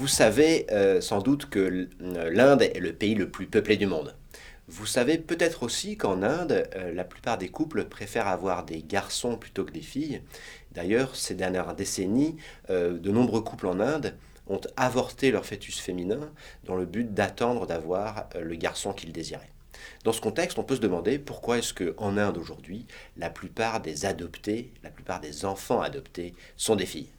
Vous savez sans doute que l'Inde est le pays le plus peuplé du monde. Vous savez peut-être aussi qu'en Inde, la plupart des couples préfèrent avoir des garçons plutôt que des filles. D'ailleurs, ces dernières décennies, de nombreux couples en Inde ont avorté leur fœtus féminin dans le but d'attendre d'avoir le garçon qu'ils désiraient. Dans ce contexte, on peut se demander pourquoi est-ce qu'en Inde aujourd'hui, la plupart des adoptés, la plupart des enfants adoptés sont des filles.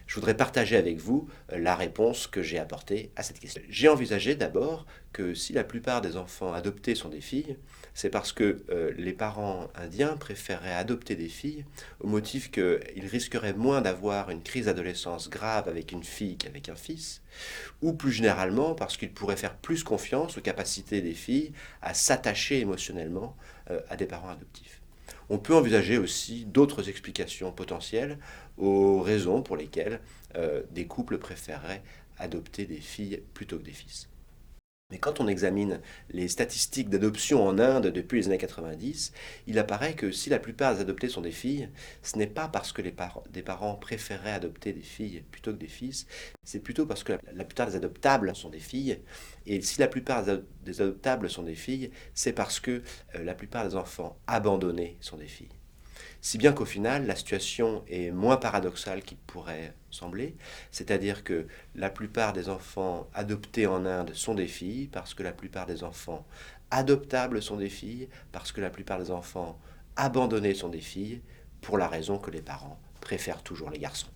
Je voudrais partager avec vous la réponse que j'ai apportée à cette question. J'ai envisagé d'abord que si la plupart des enfants adoptés sont des filles, c'est parce que les parents indiens préféreraient adopter des filles au motif qu'ils risqueraient moins d'avoir une crise d'adolescence grave avec une fille qu'avec un fils, ou plus généralement parce qu'ils pourraient faire plus confiance aux capacités des filles à s'attacher émotionnellement à des parents adoptifs. On peut envisager aussi d'autres explications potentielles aux raisons pour lesquelles des couples préféreraient adopter des filles plutôt que des fils. Mais quand on examine les statistiques d'adoption en Inde depuis les années 90, il apparaît que si la plupart des adoptés sont des filles, ce n'est pas parce que des parents préféraient adopter des filles plutôt que des fils, c'est plutôt parce que la plupart des adoptables sont des filles. Et si la plupart des adoptables sont des filles, c'est parce que la plupart des enfants abandonnés sont des filles. Si bien qu'au final, la situation est moins paradoxale qu'il pourrait sembler, c'est-à-dire que la plupart des enfants adoptés en Inde sont des filles, parce que la plupart des enfants adoptables sont des filles, parce que la plupart des enfants abandonnés sont des filles, pour la raison que les parents préfèrent toujours les garçons.